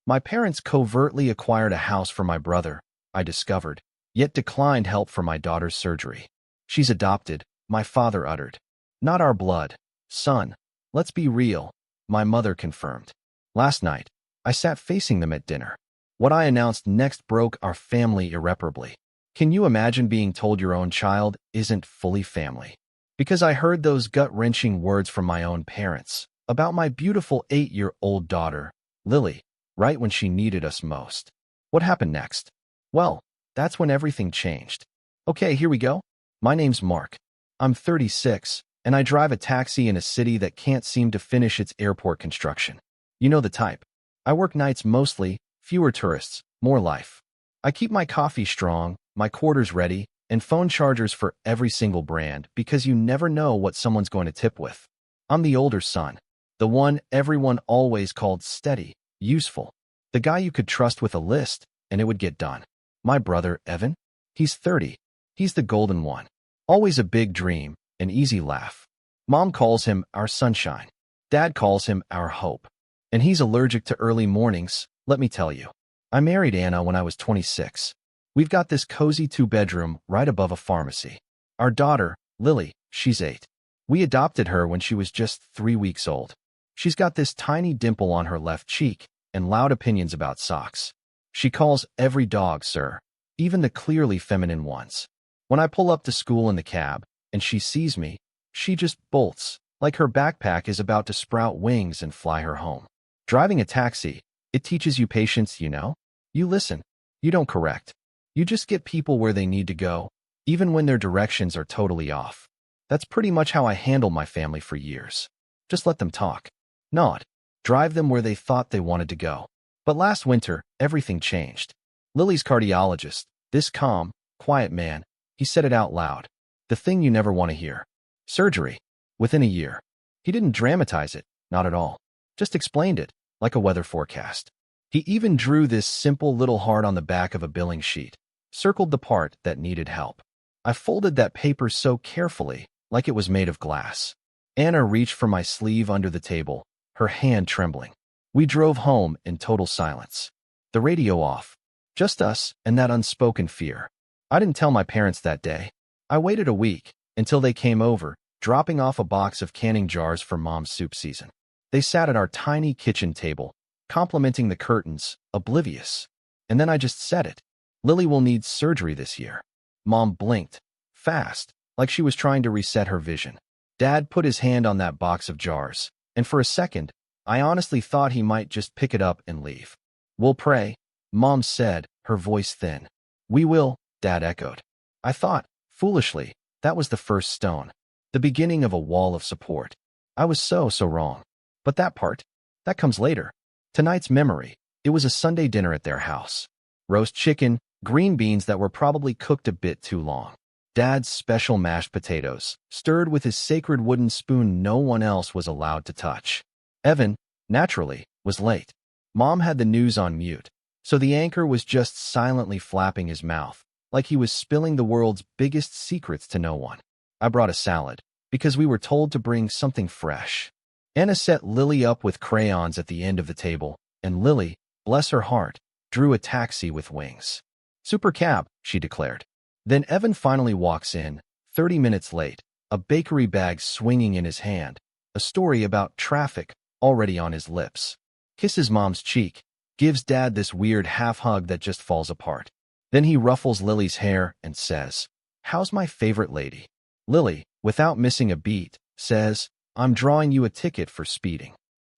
My parents covertly acquired a house for my brother, I discovered, yet declined help for my daughter's surgery. She's adopted, my father uttered. Not our blood. Son, let's be real, my mother confirmed. Last night, I sat facing them at dinner. What I announced next broke our family irreparably. Can you imagine being told your own child isn't fully family? Because I heard those gut-wrenching words from my own parents about my beautiful 8-year-old daughter, Lily, right when she needed us most. What happened next? Well, that's when everything changed. Okay, here we go. My name's Mark. I'm 36, and I drive a taxi in a city that can't seem to finish its airport construction. You know the type. I work nights mostly, fewer tourists, more life. I keep my coffee strong, my quarters ready, and phone chargers for every single brand because you never know what someone's going to tip with. I'm the older son, the one everyone always called steady, useful, the guy you could trust with a list and it would get done. My brother, Evan, he's 30. He's the golden one. Always a big dream, an easy laugh. Mom calls him our sunshine. Dad calls him our hope. And he's allergic to early mornings, let me tell you. I married Anna when I was 26. We've got this cozy 2-bedroom right above a pharmacy. Our daughter, Lily, she's 8. We adopted her when she was just 3 weeks old. She's got this tiny dimple on her left cheek and loud opinions about socks. She calls every dog sir, even the clearly feminine ones. When I pull up to school in the cab and she sees me, she just bolts, like her backpack is about to sprout wings and fly her home. Driving a taxi, it teaches you patience, you know? You listen. You don't correct. You just get people where they need to go, even when their directions are totally off. That's pretty much how I handled my family for years. Just let them talk. Not drive them where they thought they wanted to go. But last winter, everything changed. Lily's cardiologist, this calm, quiet man, he said it out loud. The thing you never want to hear. Surgery. Within a year. He didn't dramatize it, not at all. Just explained it, like a weather forecast. He even drew this simple little heart on the back of a billing sheet, circled the part that needed help. I folded that paper so carefully, like it was made of glass. Anna reached for my sleeve under the table, her hand trembling. We drove home in total silence. The radio off. Just us and that unspoken fear. I didn't tell my parents that day. I waited a week, until they came over, dropping off a box of canning jars for Mom's soup season. They sat at our tiny kitchen table, complimenting the curtains, oblivious. And then I just said it. Lily will need surgery this year. Mom blinked, fast, like she was trying to reset her vision. Dad put his hand on that box of jars, and for a second, I honestly thought he might just pick it up and leave. We'll pray, Mom said, her voice thin. We will, Dad echoed. I thought, foolishly, that was the first stone, the beginning of a wall of support. I was so wrong. But that part, that comes later. Tonight's memory, it was a Sunday dinner at their house. Roast chicken, green beans that were probably cooked a bit too long. Dad's special mashed potatoes, stirred with his sacred wooden spoon no one else was allowed to touch. Evan, naturally, was late. Mom had the news on mute, so the anchor was just silently flapping his mouth, like he was spilling the world's biggest secrets to no one. I brought a salad, because we were told to bring something fresh. Anna set Lily up with crayons at the end of the table, and Lily, bless her heart, drew a taxi with wings. Super cab, she declared. Then Evan finally walks in, 30 minutes late, a bakery bag swinging in his hand, a story about traffic already on his lips. Kisses Mom's cheek, gives Dad this weird half-hug that just falls apart. Then he ruffles Lily's hair and says, "How's my favorite lady?" Lily, without missing a beat, says, "I'm drawing you a ticket for speeding."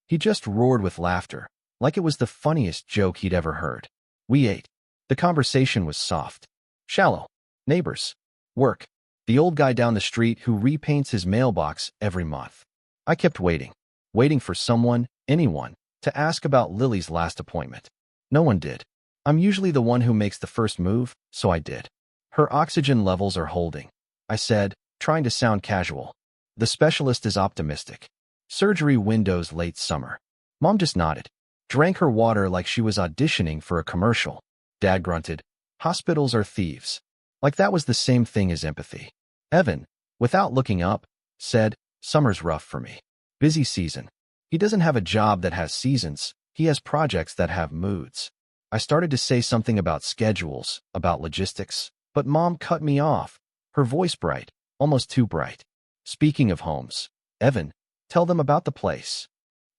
He just roared with laughter, like it was the funniest joke he'd ever heard. We ate. The conversation was soft. Shallow. Neighbors. Work. The old guy down the street who repaints his mailbox every month. I kept waiting. Waiting for someone, anyone, to ask about Lily's last appointment. No one did. I'm usually the one who makes the first move, so I did. Her oxygen levels are holding, I said, trying to sound casual. The specialist is optimistic. Surgery windows late summer. Mom just nodded. Drank her water like she was auditioning for a commercial. Dad grunted, "Hospitals are thieves." Like that was the same thing as empathy. Evan, without looking up, said, "Summer's rough for me. Busy season." He doesn't have a job that has seasons, He has projects that have moods. I started to say something about schedules, about logistics, but Mom cut me off, her voice bright, almost too bright. Speaking of homes, Evan, tell them about the place.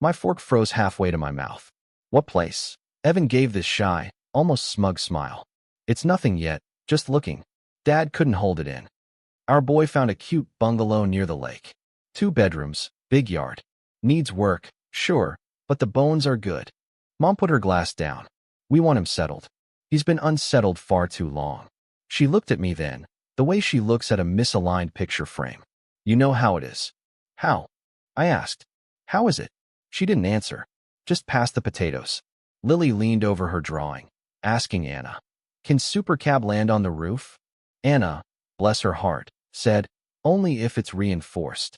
My fork froze halfway to my mouth. What place? Evan gave this shy, almost smug smile. It's nothing yet, just looking. Dad couldn't hold it in. Our boy found a cute bungalow near the lake. 2 bedrooms, big yard. Needs work, sure, but the bones are good. Mom put her glass down. We want him settled. He's been unsettled far too long. She looked at me then, the way she looks at a misaligned picture frame. You know how it is. How? I asked. How is it? She didn't answer. Just pass the potatoes. Lily leaned over her drawing, asking Anna, can Super Cab land on the roof? Anna, bless her heart, said, only if it's reinforced.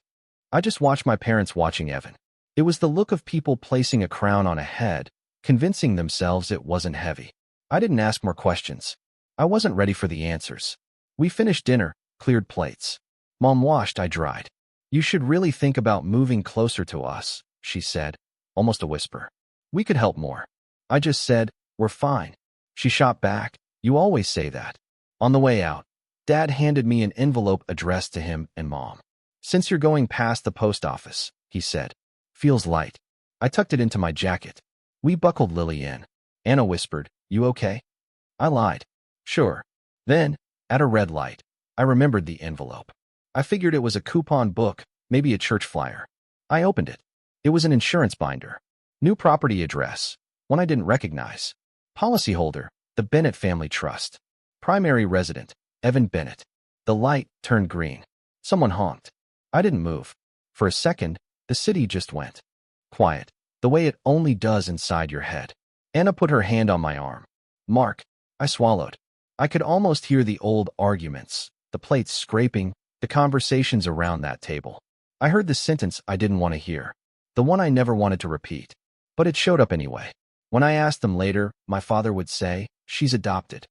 I just watched my parents watching Evan. It was the look of people placing a crown on a head, convincing themselves it wasn't heavy. I didn't ask more questions. I wasn't ready for the answers. We finished dinner, cleared plates. Mom washed, I dried. You should really think about moving closer to us, she said, almost a whisper. We could help more. I just said, we're fine. She shot back, you always say that. On the way out, Dad handed me an envelope addressed to him and Mom. Since you're going past the post office, he said. Feels light. I tucked it into my jacket. We buckled Lily in. Anna whispered, you okay? I lied. Sure. Then, at a red light, I remembered the envelope. I figured it was a coupon book, maybe a church flyer. I opened it. It was an insurance binder. New property address, one I didn't recognize. Policyholder, the Bennett Family Trust. Primary resident, Evan Bennett. The light turned green. Someone honked. I didn't move. For a second, the city just went quiet, the way it only does inside your head. Anna put her hand on my arm. Mark, I swallowed. I could almost hear the old arguments, the plates scraping, the conversations around that table. I heard the sentence I didn't want to hear, the one I never wanted to repeat, but it showed up anyway. When I asked them later, my father would say, she's adopted.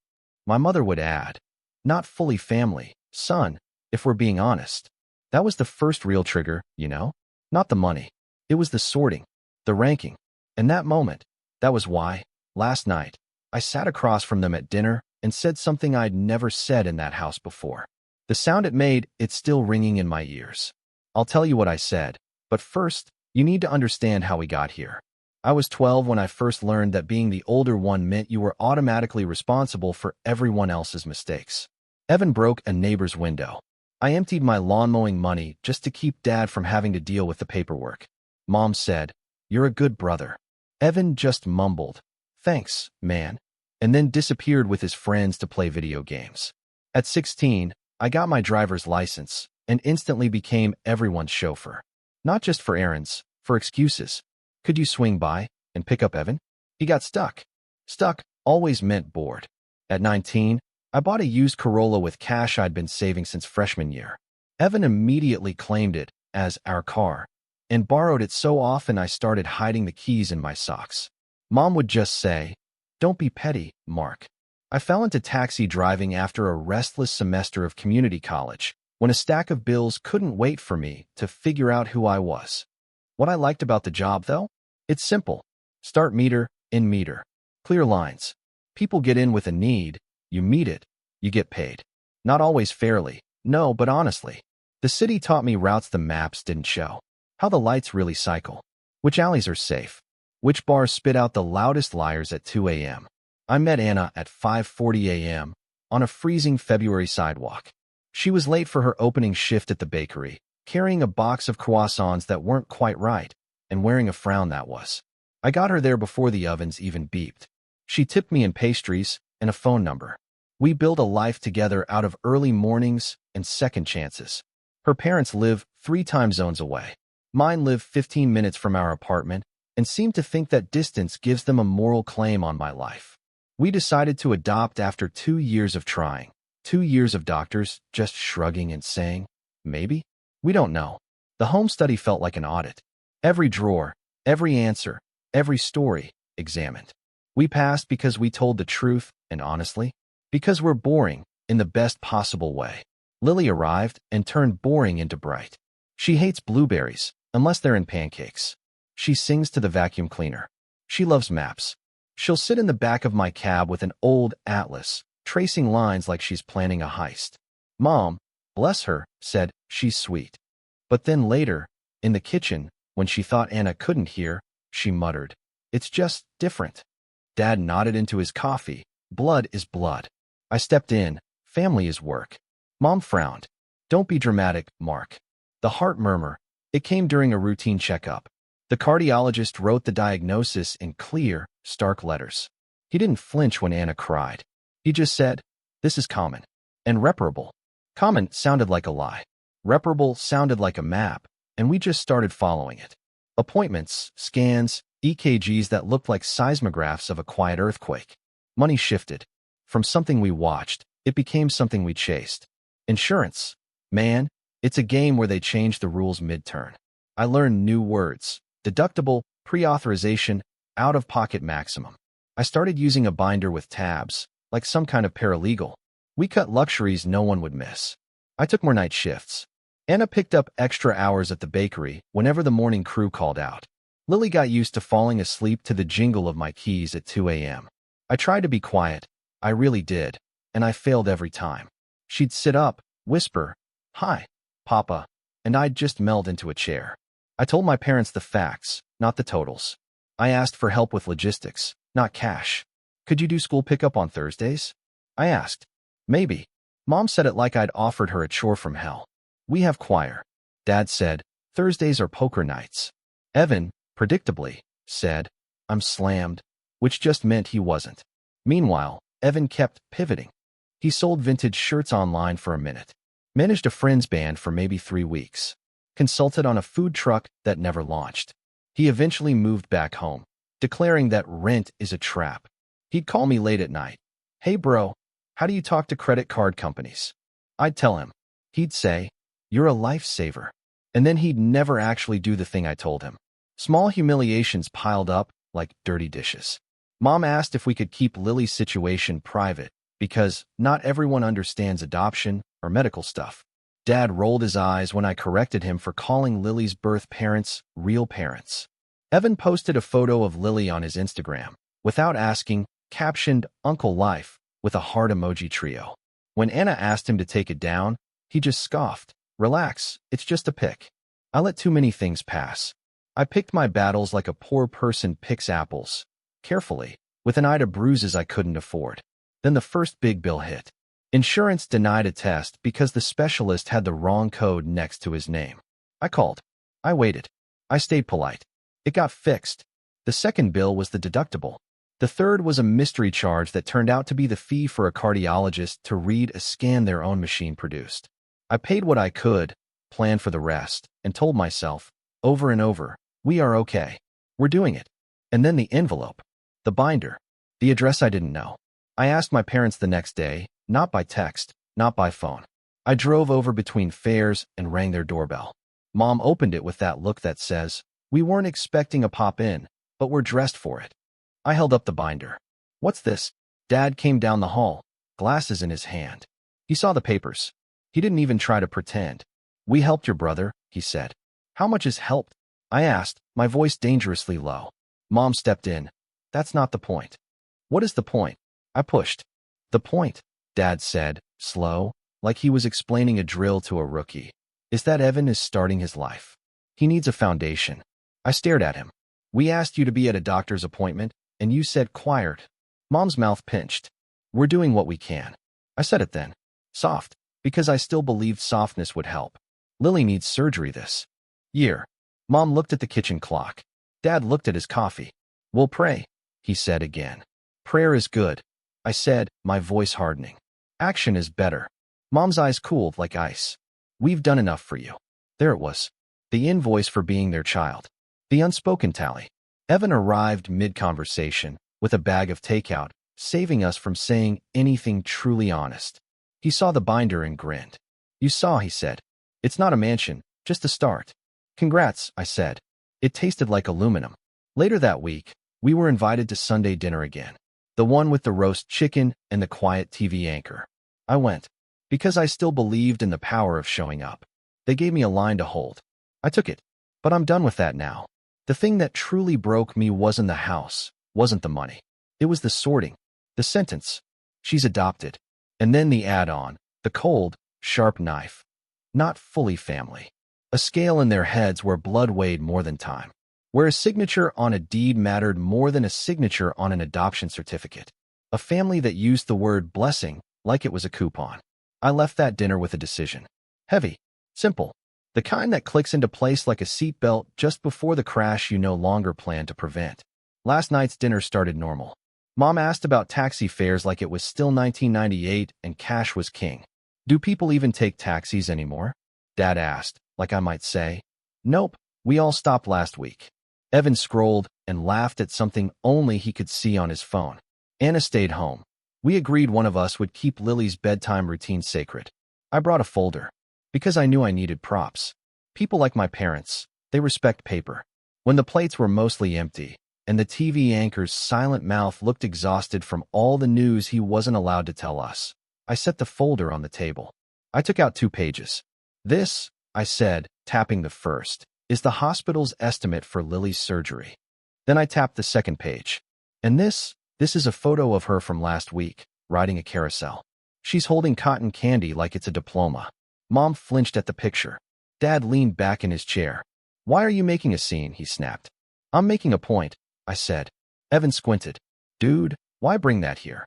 My mother would add, not fully family, son, if we're being honest. That was the first real trigger, you know? Not the money. It was the sorting, the ranking. And that moment, that was why, last night, I sat across from them at dinner and said something I'd never said in that house before. The sound it made, it's still ringing in my ears. I'll tell you what I said, but first, you need to understand how we got here. I was 12 when I first learned that being the older one meant you were automatically responsible for everyone else's mistakes. Evan broke a neighbor's window. I emptied my lawn mowing money just to keep Dad from having to deal with the paperwork. Mom said, you're a good brother. Evan just mumbled, thanks, man, and then disappeared with his friends to play video games. At 16, I got my driver's license and instantly became everyone's chauffeur. Not just for errands, for excuses. Could you swing by and pick up Evan? He got stuck. Stuck always meant bored. At 19, I bought a used Corolla with cash I'd been saving since freshman year. Evan immediately claimed it as our car and borrowed it so often I started hiding the keys in my socks. Mom would just say, don't be petty, Mark. I fell into taxi driving after a restless semester of community college when a stack of bills couldn't wait for me to figure out who I was. What I liked about the job, though? It's simple. Start meter, end meter. Clear lines. People get in with a need. You meet it, you get paid. Not always fairly, no, but honestly. The city taught me routes the maps didn't show. How the lights really cycle. Which alleys are safe. Which bars spit out the loudest liars at 2 a.m. I met Anna at 5:40 a.m. on a freezing February sidewalk. She was late for her opening shift at the bakery, carrying a box of croissants that weren't quite right, and wearing a frown that was. I got her there before the ovens even beeped. She tipped me in pastries and a phone number. We built a life together out of early mornings and second chances. Her parents live 3 time zones away. Mine live 15 minutes from our apartment and seem to think that distance gives them a moral claim on my life. We decided to adopt after 2 years of trying. 2 years of doctors just shrugging and saying, maybe? We don't know. The home study felt like an audit. Every drawer, every answer, every story examined. We passed because we told the truth, and honestly, because we're boring in the best possible way. Lily arrived and turned boring into bright. She hates blueberries, unless they're in pancakes. She sings to the vacuum cleaner. She loves maps. She'll sit in the back of my cab with an old atlas, tracing lines like she's planning a heist. Mom, bless her, said, she's sweet. But then later, in the kitchen, when she thought Anna couldn't hear, she muttered, "It's just different." Dad nodded into his coffee. Blood is blood. I stepped in. Family is work. Mom frowned. Don't be dramatic, Mark. The heart murmur. It came during a routine checkup. The cardiologist wrote the diagnosis in clear, stark letters. He didn't flinch when Anna cried. He just said, "This is common." And reparable. Common sounded like a lie. Reparable sounded like a map, and we just started following it. Appointments, scans, EKGs that looked like seismographs of a quiet earthquake. Money shifted. From something we watched, it became something we chased. Insurance. Man, it's a game where they change the rules mid-turn. I learned new words. Deductible, pre-authorization, out-of-pocket maximum. I started using a binder with tabs, like some kind of paralegal. We cut luxuries no one would miss. I took more night shifts. Anna picked up extra hours at the bakery whenever the morning crew called out. Lily got used to falling asleep to the jingle of my keys at 2 a.m. I tried to be quiet. I really did, and I failed every time. She'd sit up, whisper, "Hi, Papa," and I'd just melt into a chair. I told my parents the facts, not the totals. I asked for help with logistics, not cash. "Could you do school pickup on Thursdays?" I asked. "Maybe." Mom said it like I'd offered her a chore from hell. "We have choir." Dad said, "Thursdays are poker nights." Evan, predictably, said, "I'm slammed," which just meant he wasn't. Meanwhile, Evan kept pivoting. He sold vintage shirts online for a minute, managed a friend's band for maybe 3 weeks, consulted on a food truck that never launched. He eventually moved back home, declaring that rent is a trap. He'd call me late at night. "Hey bro, how do you talk to credit card companies?" I'd tell him. He'd say, "You're a lifesaver." And then he'd never actually do the thing I told him. Small humiliations piled up like dirty dishes. Mom asked if we could keep Lily's situation private because not everyone understands adoption or medical stuff. Dad rolled his eyes when I corrected him for calling Lily's birth parents real parents. Evan posted a photo of Lily on his Instagram, without asking, captioned "Uncle Life" with a heart emoji trio. When Anna asked him to take it down, he just scoffed. "Relax, it's just a pic." I let too many things pass. I picked my battles like a poor person picks apples, carefully, with an eye to bruises I couldn't afford. Then the first big bill hit. Insurance denied a test because the specialist had the wrong code next to his name. I called. I waited. I stayed polite. It got fixed. The second bill was the deductible. The third was a mystery charge that turned out to be the fee for a cardiologist to read a scan their own machine produced. I paid what I could, planned for the rest, and told myself, over and over, "We are okay. We're doing it." And then the envelope. The binder. The address I didn't know. I asked my parents the next day, not by text, not by phone. I drove over between fairs and rang their doorbell. Mom opened it with that look that says, "We weren't expecting a pop-in, but we're dressed for it." I held up the binder. "What's this?" Dad came down the hall, glasses in his hand. He saw the papers. He didn't even try to pretend. "We helped your brother," he said. "How much is helped?" I asked, my voice dangerously low. Mom stepped in. "That's not the point." "What is the point?" I pushed. "The point," Dad said, slow, like he was explaining a drill to a rookie, "is that Evan is starting his life. He needs a foundation." I stared at him. "We asked you to be at a doctor's appointment, and you said quiet." Mom's mouth pinched. "We're doing what we can." I said it then. Soft, because I still believed softness would help. "Lily needs surgery this year." Mom looked at the kitchen clock. Dad looked at his coffee. "We'll pray," he said again. "Prayer is good," I said, my voice hardening. "Action is better." Mom's eyes cooled like ice. "We've done enough for you." There it was. The invoice for being their child. The unspoken tally. Evan arrived mid-conversation, with a bag of takeout, saving us from saying anything truly honest. He saw the binder and grinned. "You saw," he said. "It's not a mansion, just a start." "Congrats," I said. It tasted like aluminum. Later that week, we were invited to Sunday dinner again. The one with the roast chicken and the quiet TV anchor. I went. Because I still believed in the power of showing up. They gave me a line to hold. I took it. But I'm done with that now. The thing that truly broke me wasn't the house, wasn't the money. It was the sorting, the sentence. She's adopted. And then the add-on, the cold, sharp knife. Not fully family. A scale in their heads where blood weighed more than time. Where a signature on a deed mattered more than a signature on an adoption certificate. A family that used the word blessing like it was a coupon. I left that dinner with a decision. Heavy. Simple. The kind that clicks into place like a seatbelt just before the crash you no longer plan to prevent. Last night's dinner started normal. Mom asked about taxi fares like it was still 1998 and cash was king. Do people even take taxis anymore? Dad asked, like I might say. Nope, we all stopped last week. Evan scrolled and laughed at something only he could see on his phone. Anna stayed home. We agreed one of us would keep Lily's bedtime routine sacred. I brought a folder. Because I knew I needed props. People like my parents, they respect paper. When the plates were mostly empty, and the TV anchor's silent mouth looked exhausted from all the news he wasn't allowed to tell us, I set the folder on the table. I took out 2 pages. This, I said, tapping the first, is the hospital's estimate for Lily's surgery. Then I tapped the second page. And this is a photo of her from last week, riding a carousel. She's holding cotton candy like it's a diploma. Mom flinched at the picture. Dad leaned back in his chair. Why are you making a scene? He snapped. I'm making a point, I said. Evan squinted. Dude, why bring that here?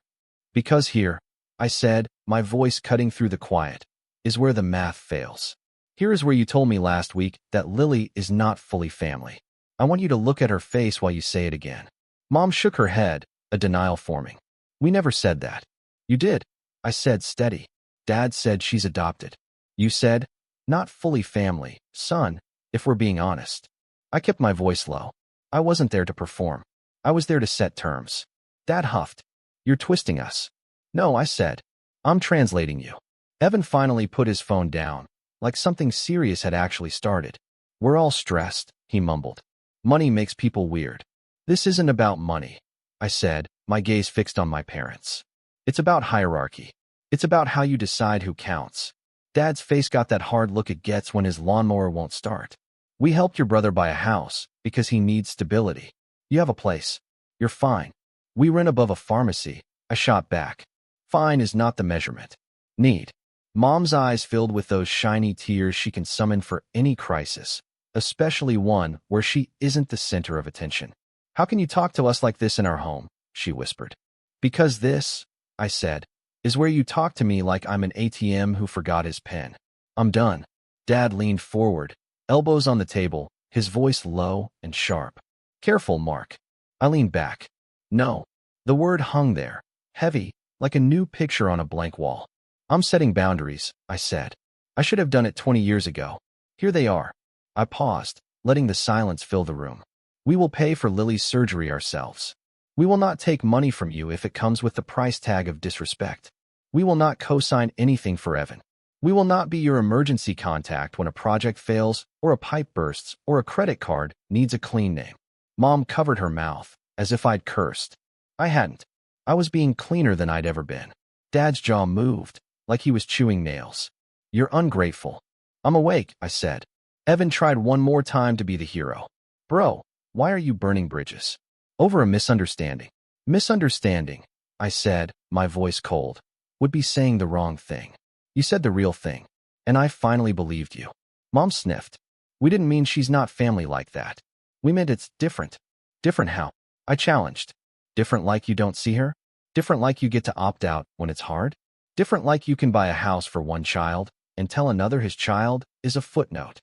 Because here, I said, my voice cutting through the quiet, is where the math fails. Here is where you told me last week that Lily is not fully family. I want you to look at her face while you say it again. Mom shook her head, a denial forming. We never said that. You did, I said steady. Dad said she's adopted. You said, not fully family, son, if we're being honest. I kept my voice low. I wasn't there to perform. I was there to set terms. Dad huffed. You're twisting us. No, I said. I'm translating you. Evan finally put his phone down, like something serious had actually started. We're all stressed, he mumbled. Money makes people weird. This isn't about money, I said, my gaze fixed on my parents. It's about hierarchy. It's about how you decide who counts. Dad's face got that hard look it gets when his lawnmower won't start. We helped your brother buy a house because he needs stability. You have a place. You're fine. We rent above a pharmacy. I shot back. Fine is not the measurement. Need. Mom's eyes filled with those shiny tears she can summon for any crisis, especially one where she isn't the center of attention. How can you talk to us like this in our home? She whispered. Because this, I said, is where you talk to me like I'm an ATM who forgot his pen. I'm done. Dad leaned forward, elbows on the table, his voice low and sharp. Careful, Mark. I leaned back. No. The word hung there, heavy, like a new picture on a blank wall. I'm setting boundaries, I said. I should have done it 20 years ago. Here they are. I paused, letting the silence fill the room. We will pay for Lily's surgery ourselves. We will not take money from you if it comes with the price tag of disrespect. We will not co-sign anything for Evan. We will not be your emergency contact when a project fails, or a pipe bursts, or a credit card needs a clean name. Mom covered her mouth, as if I'd cursed. I hadn't. I was being cleaner than I'd ever been. Dad's jaw moved, like he was chewing nails. You're ungrateful. I'm awake, I said. Evan tried one more time to be the hero. Bro, why are you burning bridges? Over a misunderstanding. Misunderstanding, I said, my voice cold, would be saying the wrong thing. You said the real thing, and I finally believed you. Mom sniffed. We didn't mean she's not family like that. We meant it's different. Different how? I challenged. Different like you don't see her? Different like you get to opt out when it's hard? Different like you can buy a house for one child and tell another his child is a footnote.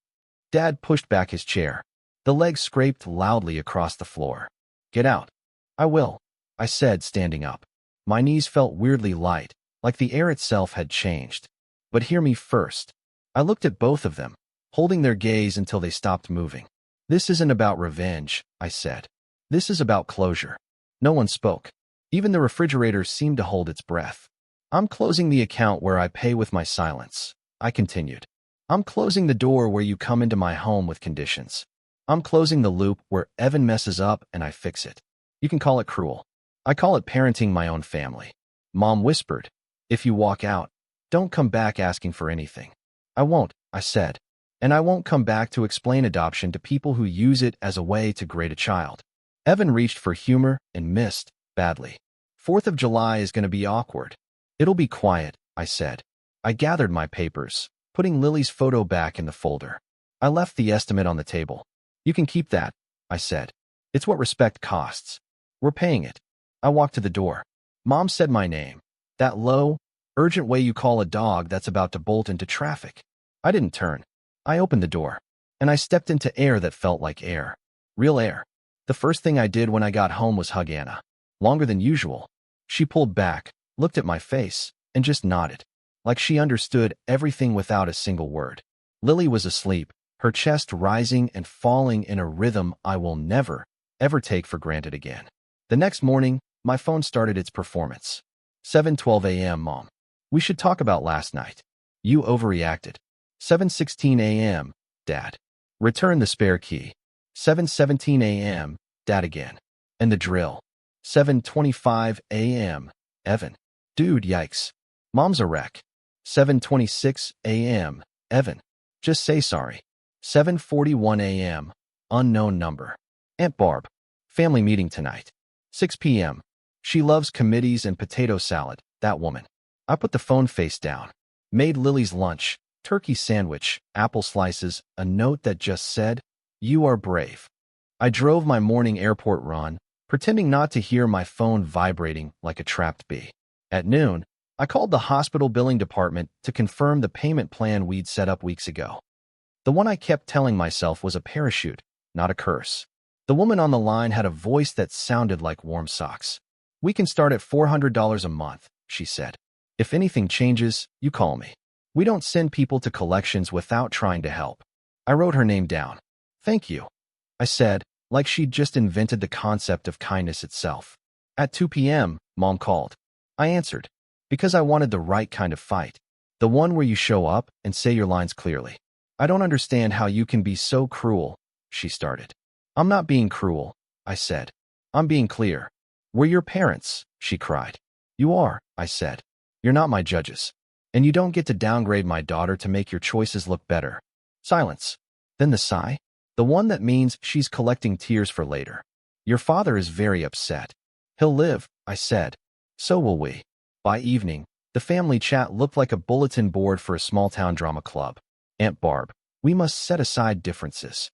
Dad pushed back his chair. The legs scraped loudly across the floor. Get out. I will, I said, standing up. My knees felt weirdly light, like the air itself had changed. But hear me first. I looked at both of them, holding their gaze until they stopped moving. This isn't about revenge, I said. This is about closure. No one spoke. Even the refrigerator seemed to hold its breath. I'm closing the account where I pay with my silence, I continued. I'm closing the door where you come into my home with conditions. I'm closing the loop where Evan messes up and I fix it. You can call it cruel. I call it parenting my own family. Mom whispered, if you walk out, don't come back asking for anything. I won't, I said. And I won't come back to explain adoption to people who use it as a way to grade a child. Evan reached for humor and missed, badly. 4th of July is going to be awkward. It'll be quiet, I said. I gathered my papers, putting Lily's photo back in the folder. I left the estimate on the table. You can keep that, I said. It's what respect costs. We're paying it. I walked to the door. Mom said my name. That low, urgent way you call a dog that's about to bolt into traffic. I didn't turn. I opened the door, and I stepped into air that felt like air. Real air. The first thing I did when I got home was hug Anna. Longer than usual. She pulled back, looked at my face, and just nodded, like she understood everything without a single word. Lily was asleep, her chest rising and falling in a rhythm I will never, ever take for granted again. The next morning, my phone started its performance. 7:12 a.m. Mom. We should talk about last night. You overreacted. 7:16 a.m. Dad. Return the spare key. 7:17 a.m. Dad again. And the drill. 7:25 a.m. Evan. Dude, yikes. Mom's a wreck. 7:26 a.m. Evan. Just say sorry. 7:41 a.m. Unknown number. Aunt Barb. Family meeting tonight. 6 p.m. She loves committees and potato salad, that woman. I put the phone face down. Made Lily's lunch, turkey sandwich, apple slices, a note that just said, "You are brave." I drove my morning airport run, pretending not to hear my phone vibrating like a trapped bee. At noon, I called the hospital billing department to confirm the payment plan we'd set up weeks ago. The one I kept telling myself was a parachute, not a curse. The woman on the line had a voice that sounded like warm socks. "We can start at $400 a month," she said. "If anything changes, you call me. We don't send people to collections without trying to help." I wrote her name down. "Thank you," I said, like she'd just invented the concept of kindness itself. At 2 p.m., Mom called. I answered, because I wanted the right kind of fight. The one where you show up and say your lines clearly. "I don't understand how you can be so cruel," she started. "I'm not being cruel," I said. "I'm being clear." "We're your parents," she cried. "You are," I said. "You're not my judges. And you don't get to downgrade my daughter to make your choices look better." Silence. Then the sigh. The one that means she's collecting tears for later. "Your father is very upset." "He'll live," I said. "So will we." By evening, the family chat looked like a bulletin board for a small-town drama club. "Aunt Barb, we must set aside differences."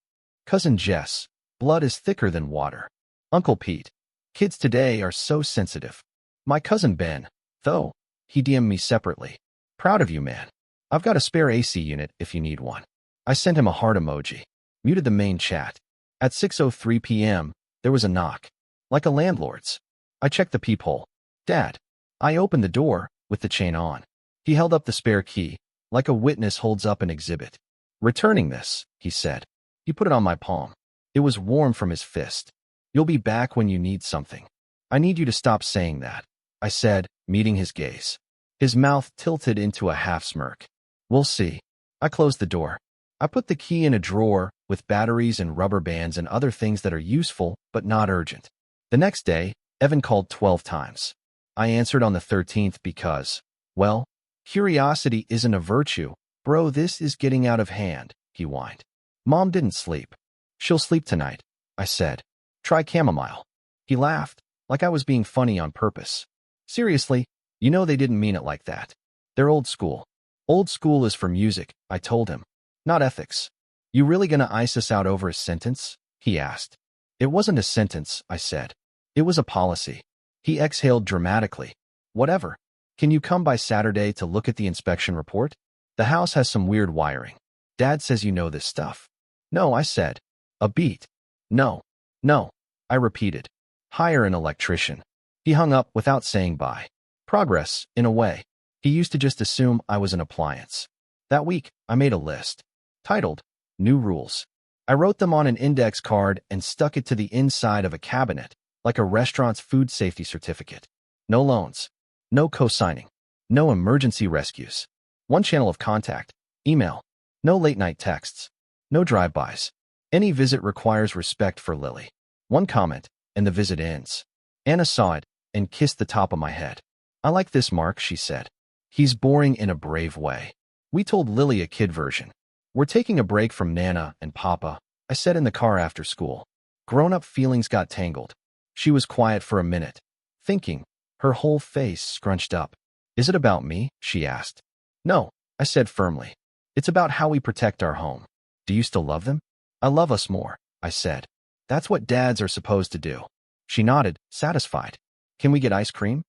Cousin Jess, blood is thicker than water. Uncle Pete, kids today are so sensitive. My cousin Ben, though, he DM'd me separately. "Proud of you, man. I've got a spare AC unit if you need one." I sent him a heart emoji. Muted the main chat. At 6:03 p.m., there was a knock. Like a landlord's. I checked the peephole. "Dad." I opened the door, with the chain on. He held up the spare key, like a witness holds up an exhibit. "Returning this," he said. He put it on my palm. It was warm from his fist. "You'll be back when you need something." "I need you to stop saying that," I said, meeting his gaze. His mouth tilted into a half-smirk. "We'll see." I closed the door. I put the key in a drawer with batteries and rubber bands and other things that are useful but not urgent. The next day, Evan called 12 times. I answered on the 13th because, well, curiosity isn't a virtue. "Bro, this is getting out of hand," he whined. Mom didn't sleep. "She'll sleep tonight," I said. "Try chamomile." He laughed, like I was being funny on purpose. "Seriously, you know they didn't mean it like that. They're old school." "Old school is for music," I told him. "Not ethics." "You really gonna ice us out over a sentence?" he asked. "It wasn't a sentence," I said. "It was a policy." He exhaled dramatically. "Whatever. Can you come by Saturday to look at the inspection report? The house has some weird wiring. Dad says you know this stuff." "No," I said. A beat. "No. No," I repeated. "Hire an electrician." He hung up without saying bye. Progress, in a way. He used to just assume I was an appliance. That week, I made a list. Titled, "New Rules." I wrote them on an index card and stuck it to the inside of a cabinet, like a restaurant's food safety certificate. No loans. No co-signing. No emergency rescues. One channel of contact. Email. No late-night texts. No drive-bys. Any visit requires respect for Lily. One comment, and the visit ends. Anna saw it and kissed the top of my head. "I like this, Mark," she said. "He's boring in a brave way." We told Lily a kid version. We're taking a break from Nana and Papa, I said in the car after school. Grown-up feelings got tangled. She was quiet for a minute, thinking, her whole face scrunched up. Is it about me? She asked. No, I said firmly. It's about how we protect our home. Do you still love them? I love us more, I said. That's what dads are supposed to do. She nodded, satisfied. Can we get ice cream?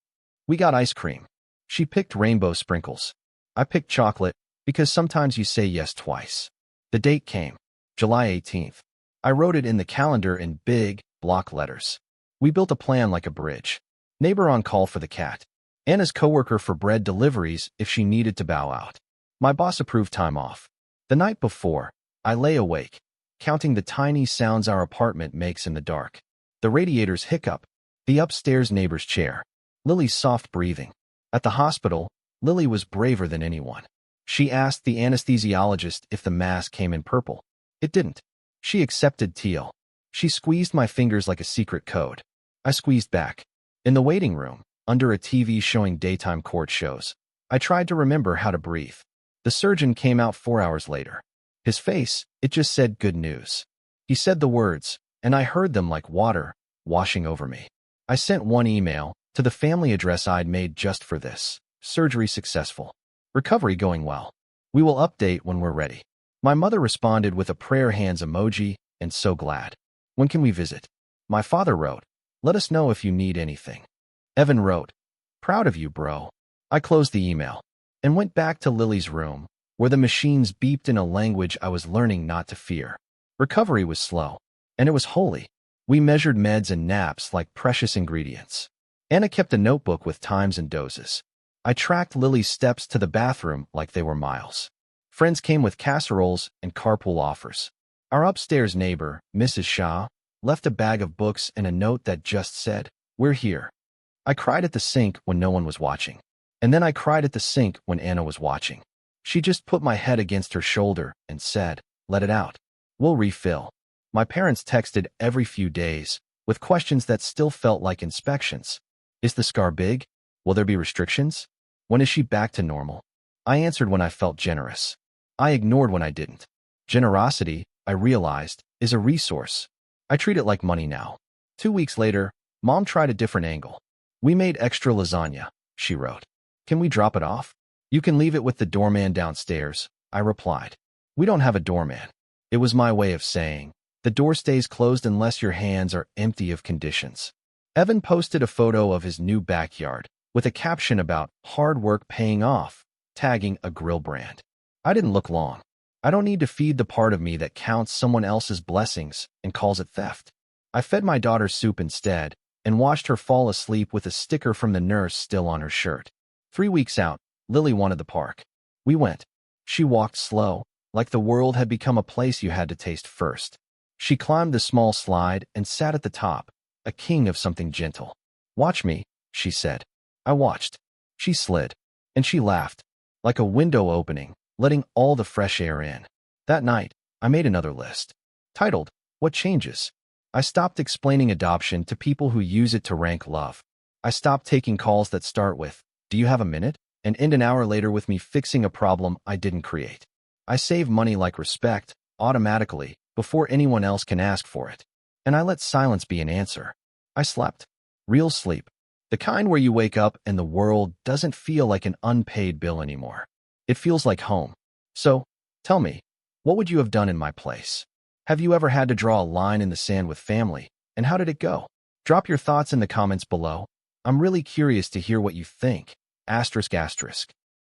We got ice cream. She picked rainbow sprinkles. I picked chocolate, because sometimes you say yes twice. The date came, July 18th. I wrote it in the calendar in big, block letters. We built a plan like a bridge. Neighbor on call for the cat. Anna's coworker for bread deliveries if she needed to bow out. My boss approved time off. The night before, I lay awake, counting the tiny sounds our apartment makes in the dark. The radiator's hiccup, the upstairs neighbor's chair, Lily's soft breathing. At the hospital, Lily was braver than anyone. She asked the anesthesiologist if the mask came in purple. It didn't. She accepted teal. She squeezed my fingers like a secret code. I squeezed back. In the waiting room, under a TV showing daytime court shows, I tried to remember how to breathe. The surgeon came out 4 hours later. His face, it just said good news. He said the words, and I heard them like water washing over me. I sent one email to the family address I'd made just for this. Surgery successful. Recovery going well. We will update when we're ready. My mother responded with a prayer hands emoji and so glad. When can we visit? My father wrote, let us know if you need anything. Evan wrote, proud of you, bro. I closed the email and went back to Lily's room, where the machines beeped in a language I was learning not to fear. Recovery was slow, and it was holy. We measured meds and naps like precious ingredients. Anna kept a notebook with times and doses. I tracked Lily's steps to the bathroom like they were miles. Friends came with casseroles and carpool offers. Our upstairs neighbor, Mrs. Shah, left a bag of books and a note that just said, we're here. I cried at the sink when no one was watching. And then I cried at the sink when Anna was watching. She just put my head against her shoulder and said, let it out. We'll refill. My parents texted every few days, with questions that still felt like inspections. Is the scar big? Will there be restrictions? When is she back to normal? I answered when I felt generous. I ignored when I didn't. Generosity, I realized, is a resource. I treat it like money now. 2 weeks later, Mom tried a different angle. We made extra lasagna, she wrote. Can we drop it off? You can leave it with the doorman downstairs, I replied. We don't have a doorman. It was my way of saying, the door stays closed unless your hands are empty of conditions. Evan posted a photo of his new backyard, with a caption about hard work paying off, tagging a grill brand. I didn't look long. I don't need to feed the part of me that counts someone else's blessings and calls it theft. I fed my daughter soup instead and watched her fall asleep with a sticker from the nurse still on her shirt. 3 weeks out, Lily wanted the park. We went. She walked slow, like the world had become a place you had to taste first. She climbed the small slide and sat at the top, a king of something gentle. Watch me, she said. I watched. She slid, and she laughed, like a window opening, letting all the fresh air in. That night, I made another list, titled, What Changes? I stopped explaining adoption to people who use it to rank love. I stopped taking calls that start with, do you have a minute? And end an hour later with me fixing a problem I didn't create. I save money like respect, automatically, before anyone else can ask for it. And I let silence be an answer. I slept. Real sleep. The kind where you wake up and the world doesn't feel like an unpaid bill anymore. It feels like home. So, tell me, what would you have done in my place? Have you ever had to draw a line in the sand with family? And how did it go? Drop your thoughts in the comments below. I'm really curious to hear what you think. ***.